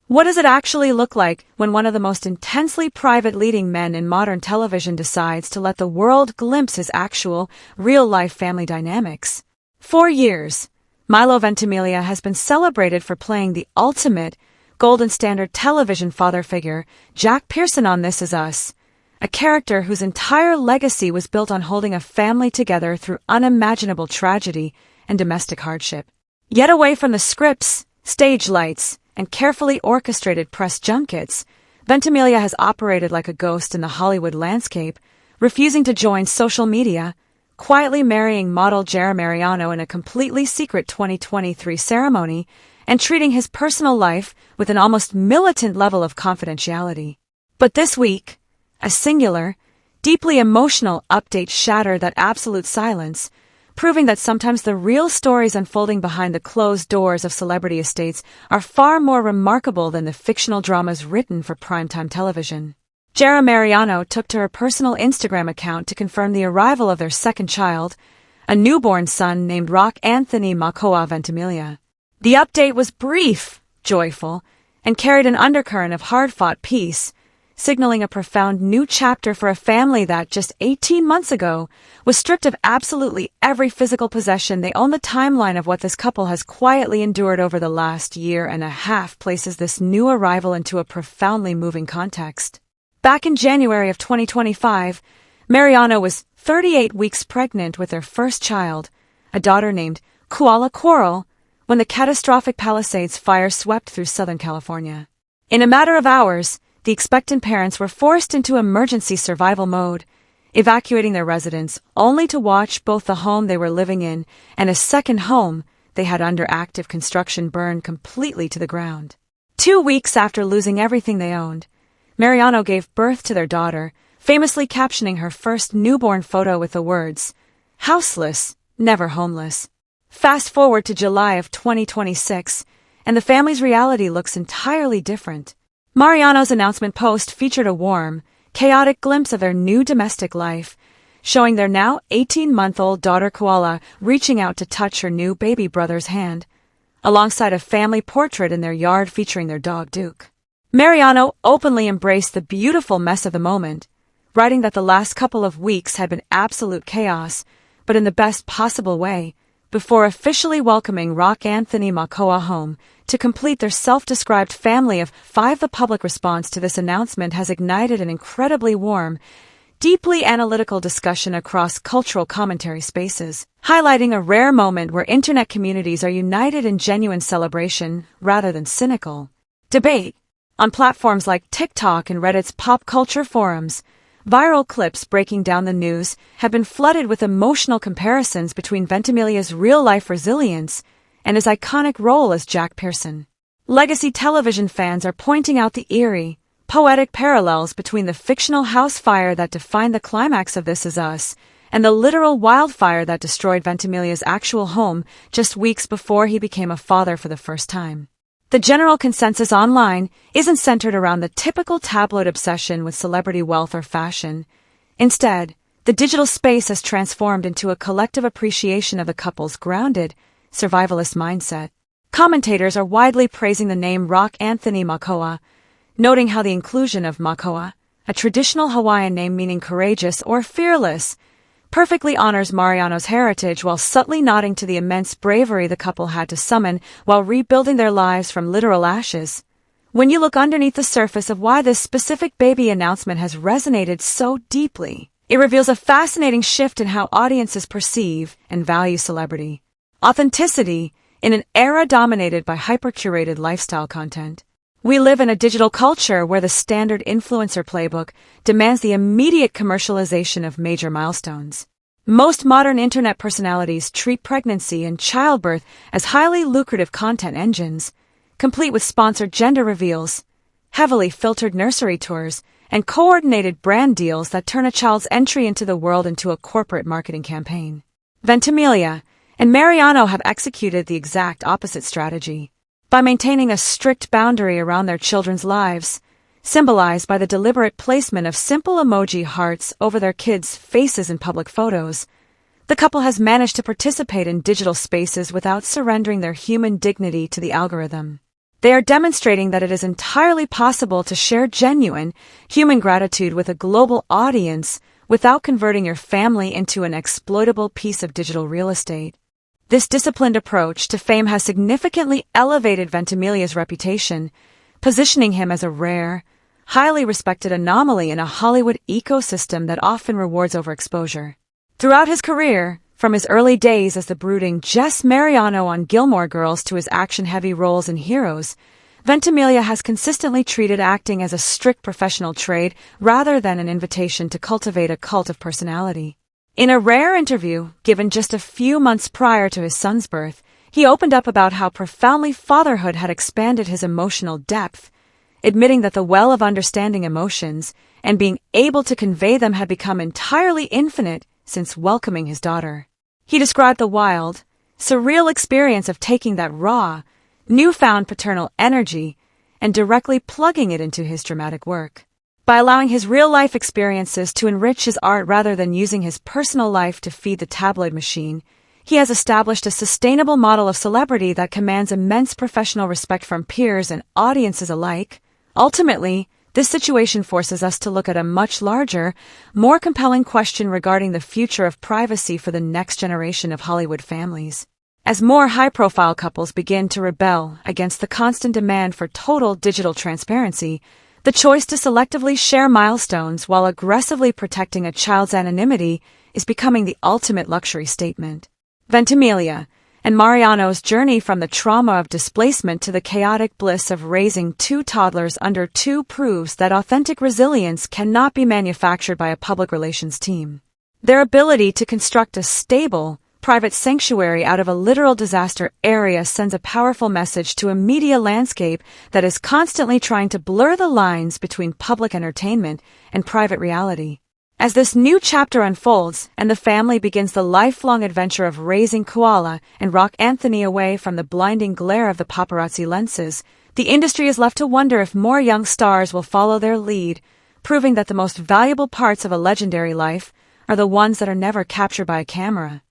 What does it actually look like when one of the most intensely private leading men in modern television decides to let the world glimpse his actual, real-life family dynamics? For years, Milo Ventimiglia has been celebrated for playing the ultimate, golden standard television father figure, Jack Pearson on This Is Us, a character whose entire legacy was built on holding a family together through unimaginable tragedy and domestic hardship. Yet away from the scripts, stage lights, and carefully orchestrated press junkets, Ventimiglia has operated like a ghost in the Hollywood landscape, refusing to join social media, quietly marrying model Jarah Mariano in a completely secret 2023 ceremony, and treating his personal life with an almost militant level of confidentiality. But this week, a singular, deeply emotional update shattered that absolute silence, proving that sometimes the real stories unfolding behind the closed doors of celebrity estates are far more remarkable than the fictional dramas written for primetime television. Jarah Mariano took to her personal Instagram account to confirm the arrival of their second child, a newborn son named Rock Anthony Makoa Ventimiglia. The update was brief, joyful, and carried an undercurrent of hard-fought peace, signaling a profound new chapter for a family that, just 18 months ago, was stripped of absolutely every physical possession. They own the timeline of what this couple has quietly endured over the last year and a half places this new arrival into a profoundly moving context. Back in January of 2025, Mariano was 38 weeks pregnant with their first child, a daughter named Koala Coral, when the catastrophic Palisades fire swept through Southern California. In a matter of hours, the expectant parents were forced into emergency survival mode, evacuating their residence only to watch both the home they were living in and a second home they had under active construction burn completely to the ground. 2 weeks after losing everything they owned, Mariano gave birth to their daughter, famously captioning her first newborn photo with the words, "Houseless, never homeless." Fast forward to July of 2026, and the family's reality looks entirely different. Mariano's announcement post featured a warm, chaotic glimpse of their new domestic life, showing their now 18-month-old daughter Koala reaching out to touch her new baby brother's hand, alongside a family portrait in their yard featuring their dog Duke. Mariano openly embraced the beautiful mess of the moment, writing that the last couple of weeks had been absolute chaos, but in the best possible way, before officially welcoming Rock Anthony Makoa home to complete their self-described family of 5. The public response to this announcement has ignited an incredibly warm, deeply analytical discussion across cultural commentary spaces, highlighting a rare moment where internet communities are united in genuine celebration rather than cynical debate. On platforms like TikTok and Reddit's pop culture forums, viral clips breaking down the news have been flooded with emotional comparisons between Ventimiglia's real-life resilience and his iconic role as Jack Pearson. Legacy television fans are pointing out the eerie, poetic parallels between the fictional house fire that defined the climax of This Is Us and the literal wildfire that destroyed Ventimiglia's actual home just weeks before he became a father for the first time. The general consensus online isn't centered around the typical tabloid obsession with celebrity wealth or fashion. Instead, the digital space has transformed into a collective appreciation of the couple's grounded, survivalist mindset. Commentators are widely praising the name Rock Anthony Makoa, noting how the inclusion of Makoa, a traditional Hawaiian name meaning courageous or fearless, perfectly honors Mariano's heritage while subtly nodding to the immense bravery the couple had to summon while rebuilding their lives from literal ashes. When you look underneath the surface of why this specific baby announcement has resonated so deeply, it reveals a fascinating shift in how audiences perceive and value celebrity authenticity in an era dominated by hyper-curated lifestyle content. We live in a digital culture where the standard influencer playbook demands the immediate commercialization of major milestones. Most modern internet personalities treat pregnancy and childbirth as highly lucrative content engines, complete with sponsored gender reveals, heavily filtered nursery tours, and coordinated brand deals that turn a child's entry into the world into a corporate marketing campaign. Ventimiglia and Mariano have executed the exact opposite strategy. By maintaining a strict boundary around their children's lives, symbolized by the deliberate placement of simple emoji hearts over their kids' faces in public photos, the couple has managed to participate in digital spaces without surrendering their human dignity to the algorithm. They are demonstrating that it is entirely possible to share genuine, human gratitude with a global audience without converting your family into an exploitable piece of digital real estate. This disciplined approach to fame has significantly elevated Ventimiglia's reputation, positioning him as a rare, highly respected anomaly in a Hollywood ecosystem that often rewards overexposure. Throughout his career, from his early days as the brooding Jarah Mariano on Gilmore Girls to his action-heavy roles in Heroes, Ventimiglia has consistently treated acting as a strict professional trade rather than an invitation to cultivate a cult of personality. In a rare interview given just a few months prior to his son's birth, he opened up about how profoundly fatherhood had expanded his emotional depth, admitting that the well of understanding emotions and being able to convey them had become entirely infinite since welcoming his daughter. He described the wild, surreal experience of taking that raw, newfound paternal energy and directly plugging it into his dramatic work. By allowing his real-life experiences to enrich his art rather than using his personal life to feed the tabloid machine, he has established a sustainable model of celebrity that commands immense professional respect from peers and audiences alike. Ultimately, this situation forces us to look at a much larger, more compelling question regarding the future of privacy for the next generation of Hollywood families. As more high-profile couples begin to rebel against the constant demand for total digital transparency, the choice to selectively share milestones while aggressively protecting a child's anonymity is becoming the ultimate luxury statement. Ventimiglia and Mariano's journey from the trauma of displacement to the chaotic bliss of raising two toddlers under two proves that authentic resilience cannot be manufactured by a public relations team. Their ability to construct a stable, private sanctuary out of a literal disaster area sends a powerful message to a media landscape that is constantly trying to blur the lines between public entertainment and private reality. As this new chapter unfolds and the family begins the lifelong adventure of raising Koala and Rock Anthony away from the blinding glare of the paparazzi lenses, the industry is left to wonder if more young stars will follow their lead, proving that the most valuable parts of a legendary life are the ones that are never captured by a camera.